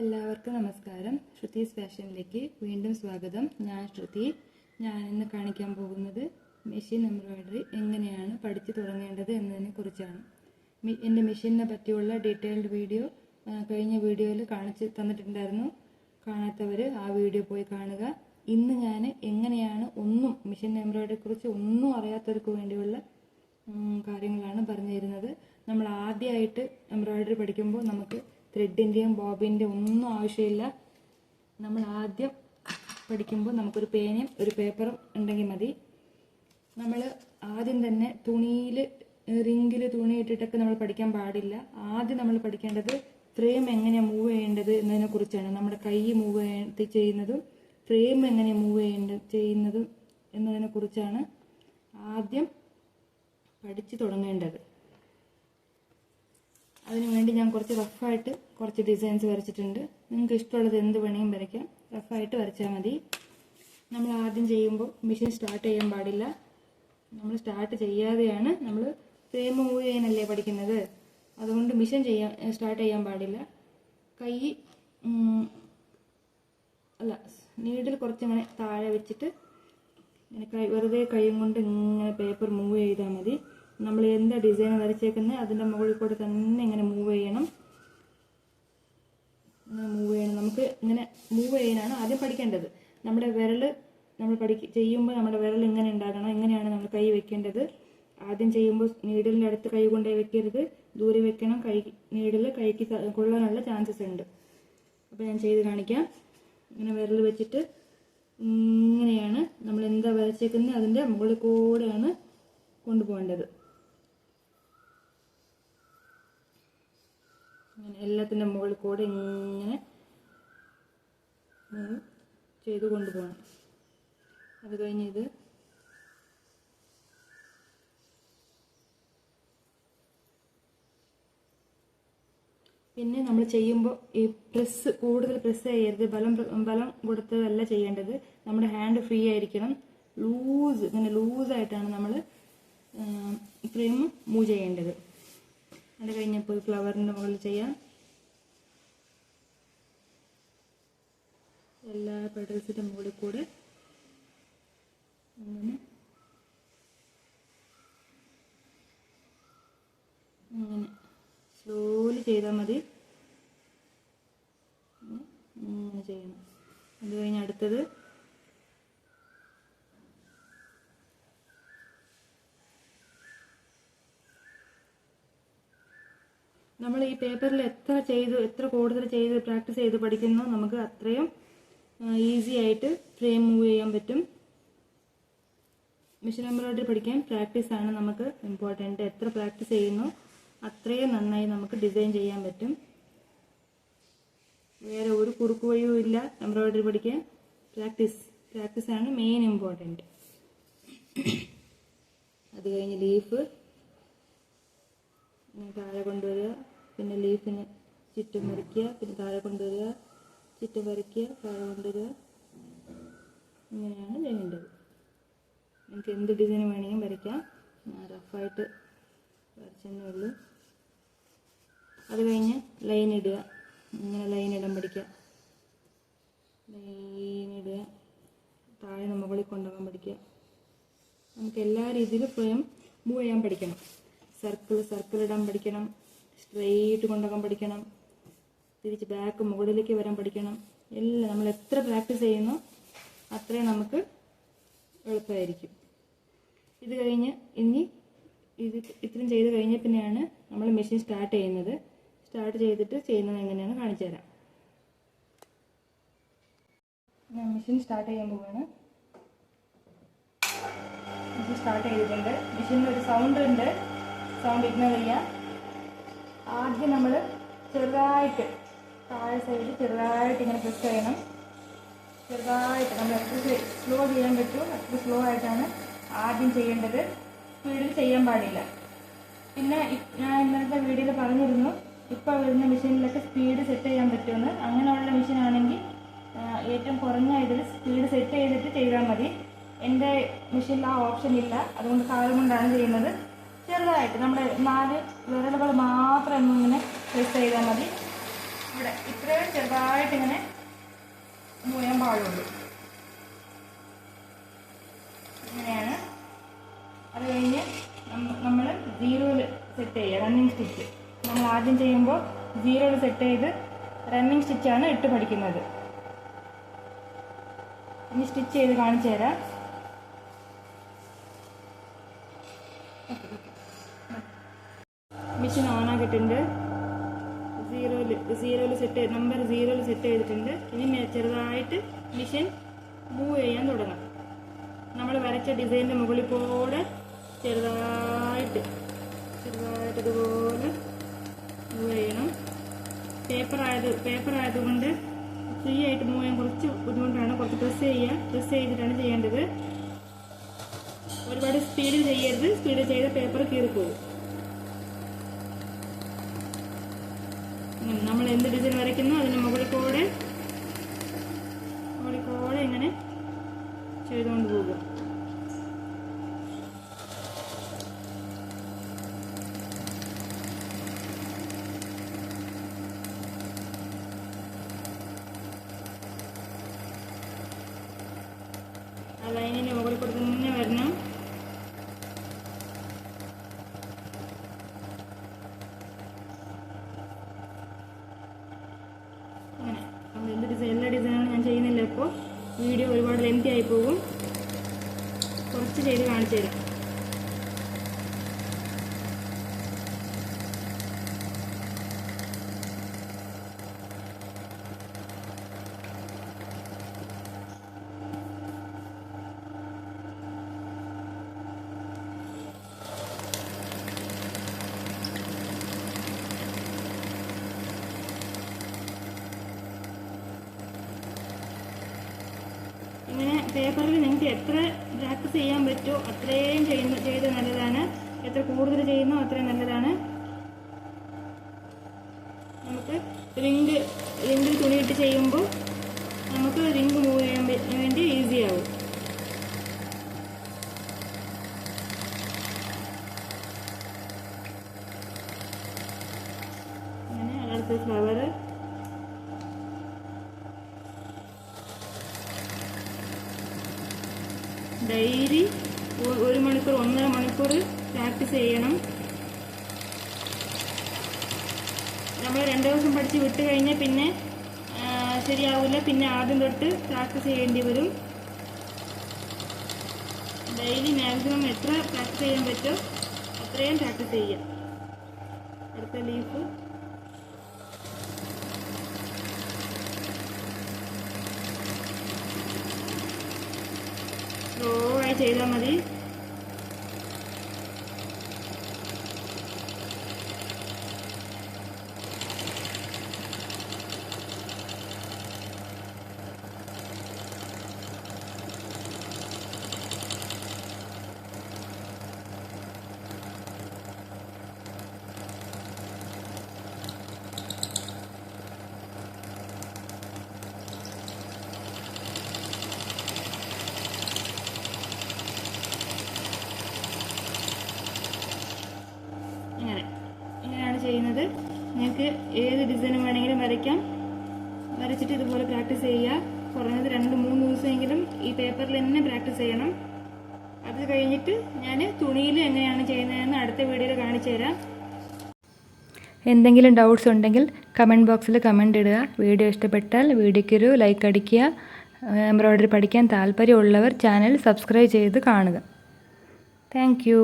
എല്ലാവർക്കും നമസ്കാരം. ശ്രുതീസ് ഫാഷനിലേക്ക് വീണ്ടും സ്വാഗതം. ഞാൻ ശ്രുതി. ഞാൻ ഇന്ന് കാണിക്കാൻ പോകുന്നത് മെഷീൻ എംബ്രോയിഡറി എങ്ങനെയാണ് പഠിച്ചു തുടങ്ങേണ്ടത് എന്നതിനെ കുറിച്ചാണ്. എൻ്റെ മെഷീനെ പറ്റിയുള്ള ഡീറ്റെയിൽഡ് വീഡിയോ കഴിഞ്ഞ വീഡിയോയിൽ കാണിച്ച് തന്നിട്ടുണ്ടായിരുന്നു. കാണാത്തവർ ആ വീഡിയോ പോയി കാണുക. ഇന്ന് ഞാൻ എങ്ങനെയാണ് മെഷീൻ എംബ്രോയിഡറിയെ കുറിച്ച് ഒന്നും അറിയാത്തവർക്ക് വേണ്ടിയുള്ള കാര്യങ്ങളാണ് പറഞ്ഞു തരുന്നത്. നമ്മൾ ആദ്യമായിട്ട് എംബ്രോയിഡറി പഠിക്കുമ്പോൾ നമുക്ക് ത്രെഡിൻ്റെയും ബോബിൻ്റെയും ഒന്നും ആവശ്യമില്ല. നമ്മൾ ആദ്യം പഠിക്കുമ്പോൾ നമുക്കൊരു പേനയും ഒരു പേപ്പറും ഉണ്ടെങ്കിൽ മതി. നമ്മൾ ആദ്യം തന്നെ തുണിയിൽ റിങ്ങിൽ തുണി ഇട്ടിട്ടൊക്കെ നമ്മൾ പഠിക്കാൻ പാടില്ല. ആദ്യം നമ്മൾ പഠിക്കേണ്ടത് ഫ്രെയിം എങ്ങനെയാണ് മൂവ് ചെയ്യേണ്ടത് എന്നതിനെ കുറിച്ചാണ്. നമ്മുടെ കൈ മൂവ് ചെയ്യുന്നതും ഫ്രെയിം എങ്ങനെ മൂവ് ചെയ്യുന്നതും എന്നതിനെ കുറിച്ചാണ് ആദ്യം പഠിച്ചു തുടങ്ങേണ്ടത്. അതിനുവേണ്ടി ഞാൻ കുറച്ച് റഫായിട്ട് കുറച്ച് ഡിസൈൻസ് വരച്ചിട്ടുണ്ട്. നിങ്ങൾക്ക് ഇഷ്ടമുള്ളത് എന്ത് വേണമെങ്കിലും വരയ്ക്കാം. റഫായിട്ട് വരച്ചാൽ മതി. നമ്മൾ ആദ്യം ചെയ്യുമ്പോൾ മെഷീൻ സ്റ്റാർട്ട് ചെയ്യാൻ പാടില്ല. നമ്മൾ സ്റ്റാർട്ട് ചെയ്യാതെയാണ് നമ്മൾ ഫ്രെയിം മൂവ് ചെയ്യാനല്ലേ പഠിക്കുന്നത്. അതുകൊണ്ട് മെഷീൻ സ്റ്റാർട്ട് ചെയ്യാൻ പാടില്ല. നീഡിൽ കുറച്ചിങ്ങനെ താഴെ വെച്ചിട്ട് ഇങ്ങനെ വെറുതെ കൈയും കൊണ്ട് ഇങ്ങനെ പേപ്പർ മൂവ് ചെയ്താൽ മതി. നമ്മൾ എന്താ ഡിസൈൻ വരച്ചേക്കുന്നത് അതിൻ്റെ മുകളിൽ കൂടെ തന്നെ ഇങ്ങനെ മൂവ് ചെയ്യണം. നമുക്ക് ഇങ്ങനെ മൂവ് ചെയ്യാനാണ് ആദ്യം പഠിക്കേണ്ടത്. നമ്മുടെ വിരൽ നമ്മൾ ചെയ്യുമ്പോൾ നമ്മുടെ വിരൽ ഇങ്ങനെ ഉണ്ടാകണം. എങ്ങനെയാണ് നമ്മൾ കൈ വെക്കേണ്ടത്. ആദ്യം ചെയ്യുമ്പോൾ നീഡിലിൻ്റെ അടുത്ത് കൈ കൊണ്ടേ വെക്കരുത്, ദൂരെ വെക്കണം. നീഡിൽ കൈക്ക് കൊള്ളാനുള്ള ചാൻസസ് ഉണ്ട്. അപ്പോൾ ഞാൻ ചെയ്ത് കാണിക്കാം. ഇങ്ങനെ വിരൽ വെച്ചിട്ട് ഇങ്ങനെയാണ് നമ്മൾ എന്താ വരച്ചേക്കുന്നത് അതിൻ്റെ മുകളിൽ കൂടെയാണ് കൊണ്ടുപോകേണ്ടത്. അങ്ങനെ എല്ലാത്തിൻ്റെ മുകളിൽ കൂടെ ഇങ്ങനെ ചെയ്ത് കൊണ്ടുപോകണം. അത് കഴിഞ്ഞ് ഇത് പിന്നെ നമ്മൾ ചെയ്യുമ്പോൾ ഈ കൂടുതൽ പ്രസ് ചെയ്യരുത്. ബലം കൊടുത്തതല്ല ചെയ്യേണ്ടത്. നമ്മുടെ ഹാൻഡ് ഫ്രീ ആയിരിക്കണം. ഇങ്ങനെ ലൂസായിട്ടാണ് നമ്മൾ ഫ്രെയിം മൂവ് ചെയ്യേണ്ടത്. അത് കഴിഞ്ഞപ്പോൾ ഫ്ലവറിൻ്റെ മുകളിൽ ചെയ്യാം. എല്ലാ പെഡൽസിൻ്റെ മുകളിൽ കൂടെ അങ്ങനെ സ്ലോലി ചെയ്താൽ മതി. ഇങ്ങനെ ചെയ്യണം. അത് കഴിഞ്ഞ് അടുത്തത് നമ്മൾ ഈ പേപ്പറിൽ എത്ര കൂടുതൽ ചെയ്ത് പ്രാക്ടീസ് ചെയ്ത് പഠിക്കുന്നോ നമുക്ക് അത്രയും ഈസി ആയിട്ട് ഫ്രെയിം മൂവ് ചെയ്യാൻ പറ്റും. മെഷീൻ എംബ്രോയിഡറി പഠിക്കാൻ പ്രാക്ടീസാണ് നമുക്ക് ഇമ്പോർട്ടൻറ്റ്. എത്ര പ്രാക്ടീസ് ചെയ്യുന്നോ അത്രയും നന്നായി നമുക്ക് ഡിസൈൻ ചെയ്യാൻ പറ്റും. വേറെ ഒരു കുറുക്കു വഴിയും ഇല്ല എംബ്രോയിഡറി പഠിക്കാൻ. പ്രാക്ടീസാണ് മെയിൻ ഇമ്പോർട്ടൻറ്റ്. അത് കഴിഞ്ഞ് ലീഫ് താഴെ കൊണ്ടുവരിക, പിന്നെ ലീഫിന് ചുറ്റും വരയ്ക്കുക, പിന്നെ താഴെ കൊണ്ടുവരിക, ചുറ്റും വരയ്ക്കുക, താഴെ കൊണ്ടുവരിക. ഇങ്ങനെയാണ് ചെയ്യേണ്ടത്. നമുക്ക് എന്ത് ഡിസൈൻ വേണമെങ്കിലും വരയ്ക്കാം. റഫായിട്ട് വരച്ചെന്നേ ഉള്ളൂ. അത് കഴിഞ്ഞ് ലൈൻ ഇടുക. ഇങ്ങനെ ലൈൻ ഇടാൻ പഠിക്കുക. ലൈൻ ഇടുക, താഴെ മുകളിൽ കൊണ്ടുപോകാൻ പഠിക്കുക. നമുക്ക് എല്ലാ രീതിയിലും ഫ്രെയിം മൂവ് ചെയ്യാൻ പഠിക്കണം. സർക്കിൾ ഇടാൻ പഠിക്കണം. സ്ട്രെയിറ്റ് കൊണ്ടുപോകാൻ പഠിക്കണം. തിരിച്ച് ബാക്ക് മുകളിലേക്ക് വരാൻ പഠിക്കണം. എല്ലാം നമ്മൾ എത്ര പ്രാക്ടീസ് ചെയ്യുന്നോ അത്രയും നമുക്ക് എളുപ്പമായിരിക്കും. ഇത് കഴിഞ്ഞ് ഇത്രയും ചെയ്ത് കഴിഞ്ഞ പിന്നെയാണ് നമ്മൾ മെഷീൻ സ്റ്റാർട്ട് ചെയ്യുന്നത്. സ്റ്റാർട്ട് ചെയ്തിട്ട് ചെയ്യുന്നത് എങ്ങനെയാണ് കാണിച്ചു തരാം. ഞാൻ മെഷീൻ സ്റ്റാർട്ട് ചെയ്യാൻ പോവുകയാണ്. മെഷീൻ സ്റ്റാർട്ട് ചെയ്തിട്ടുണ്ട്. മെഷീനിൽ ഒരു സൗണ്ട് ഉണ്ട്. സൗണ്ട് ഇഗ്നോർ ചെയ്യാം. ആദ്യം നമ്മൾ ചെറുതായിട്ട് താഴെ സൈഡ് ചെറുതായിട്ട് ഇങ്ങനെ പ്രസ് ചെയ്യണം. ചെറുതായിട്ട് നമ്മൾ എത്ര സ്ലോ ചെയ്യാൻ പറ്റുമോ അത്ര സ്ലോ ആയിട്ടാണ് ആദ്യം ചെയ്യേണ്ടത്. സ്പീഡിൽ ചെയ്യാൻ പാടില്ല. പിന്നെ ഞാൻ ഇന്നത്തെ വീഡിയോയിൽ പറഞ്ഞിരുന്നു ഇപ്പോൾ വരുന്ന മെഷീനിലൊക്കെ സ്പീഡ് സെറ്റ് ചെയ്യാൻ പറ്റുമെന്ന്. അങ്ങനെയുള്ള മെഷീനാണെങ്കിൽ ഏറ്റവും കുറഞ്ഞ ഇതിൽ സ്പീഡ് സെറ്റ് ചെയ്തിട്ട് ചെയ്താൽ മതി. എൻ്റെ മെഷീനിൽ ആ ഓപ്ഷൻ ഇല്ല. അതുകൊണ്ട് കാലം കൊണ്ടാണ് ചെയ്യുന്നത്. ചെറുതായിട്ട് നമ്മുടെ 4 വിരലുകൾ മാത്രം ഇങ്ങനെ പ്രസ് ചെയ്താൽ മതി. ഇത്രയും ചെറുതായിട്ട് ഇങ്ങനെ മൂവ് ചെയ്യാൻ പാടുള്ളൂ. ഇങ്ങനെയാണ്. അത് കഴിഞ്ഞ് നമ്മൾ 0-ൽ സെറ്റ് ചെയ്യുക. റണ്ണിങ് സ്റ്റിച്ച് നമ്മൾ ആദ്യം ചെയ്യുമ്പോൾ 0-ൽ സെറ്റ് ചെയ്ത് റണ്ണിങ് സ്റ്റിച്ചാണ് ഇട്ട് പഠിക്കുന്നത്. ഇനി സ്റ്റിച്ച് ചെയ്ത് കാണിച്ചു തരാം. മെഷീൻ ഓണാക്കിയിട്ടുണ്ട്. 0-ൽ സെറ്റ് നമ്പർ 0-ൽ സെറ്റ് ചെയ്തിട്ടുണ്ട്. ഇനി ചെറുതായിട്ട് മെഷീൻ മൂവ് ചെയ്യാൻ തുടങ്ങാം. നമ്മൾ വരച്ച ഡിസൈനിൻ്റെ മുകളിൽ കൂടെ ചെറുതായിട്ട് ഇതുപോലെ മൂവ് ചെയ്യണം. പേപ്പർ ആയതുകൊണ്ട് ഫ്രീ ആയിട്ട് മൂവ് ചെയ്യാൻ കുറച്ച് ബുദ്ധിമുട്ടാണ്. കുറച്ച് പ്രസ് ചെയ്തിട്ടാണ് ചെയ്യേണ്ടത്. ഒരുപാട് സ്പീഡിൽ ചെയ്യരുത്. സ്പീഡിൽ ചെയ്ത പേപ്പർ കീറിപ്പോകും. നമ്മൾ എന്ത് ഡിസൈൻ വരയ്ക്കുന്നു അതിന് മുകളിൽ കൂടെ ഇങ്ങനെ ചെയ്തുകൊണ്ട് പോകുക. ആ ലൈനിന് മുകളിൽ കൂടെ തന്നെ വരണം. എല്ലാ ഡിസൈനും ഞാൻ ചെയ്യുന്നില്ല. ഇപ്പോൾ വീഡിയോ ഒരുപാട് ലെങ്തി ആയി പോകും. കുറച്ച് ചെയ്ത് കാണിച്ചു തരാം. ഇങ്ങനെ പേപ്പറിൽ നിങ്ങൾക്ക് എത്ര പ്രാക്ടീസ് ചെയ്യാൻ പറ്റുമോ അത്രയും ചെയ്ത് നല്ലതാണ്. എത്ര കൂടുതൽ ചെയ്യുന്നോ അത്രയും നല്ലതാണ്. നമുക്ക് റിംഗിൽ തുണിയിട്ട് ചെയ്യുമ്പോൾ നമുക്ക് റിംഗ് മൂവ് ചെയ്യാൻ വേണ്ടി ഈസി ആവും. അങ്ങനെ അടുത്ത ഫ്ലവർ ഡെയിലി 1 മണിക്കൂർ 1.5 മണിക്കൂർ പ്രാക്ടീസ് ചെയ്യണം. നമ്മൾ 2 ദിവസം പഠിച്ച് വിട്ട് കഴിഞ്ഞാൽ പിന്നെ ശരിയാവില്ല. പിന്നെ ആദ്യം തൊട്ട് പ്രാക്ടീസ് ചെയ്യേണ്ടി വരും. ഡെയിലി മാക്സിമം എത്ര പ്രാക്ടീസ് ചെയ്യാൻ പറ്റുമോ അത്രയും പ്രാക്ടീസ് ചെയ്യുക. അടുത്ത ലീഫ് സ്ലോ ആയി ചെയ്താൽ മതി. ഇങ്ങനെയാണ് ചെയ്യുന്നത്. നിങ്ങൾക്ക് ഏത് ഡിസൈനും വേണമെങ്കിലും വരയ്ക്കാം. വരച്ചിട്ട് ഇതുപോലെ പ്രാക്ടീസ് ചെയ്യുക. കുറഞ്ഞത് 2-3 ദിവസമെങ്കിലും ഈ പേപ്പറിൽ തന്നെ പ്രാക്ടീസ് ചെയ്യണം. അത് കഴിഞ്ഞിട്ട് ഞാൻ തുണിയിൽ എങ്ങനെയാണ് ചെയ്യുന്നതെന്ന് അടുത്ത വീഡിയോയിൽ കാണിച്ചു തരാം. എന്തെങ്കിലും ഡൗട്ട്സ് ഉണ്ടെങ്കിൽ കമൻറ്റ് ബോക്സിൽ കമൻറ്റ് ഇടുക. വീഡിയോ ഇഷ്ടപ്പെട്ടാൽ വീഡിയോയ്ക്കൊരു ലൈക്ക് അടിക്കുക. എംബ്രോയ്ഡറി പഠിക്കാൻ താല്പര്യമുള്ളവർ ചാനൽ സബ്സ്ക്രൈബ് ചെയ്ത് കാണുക. Thank you.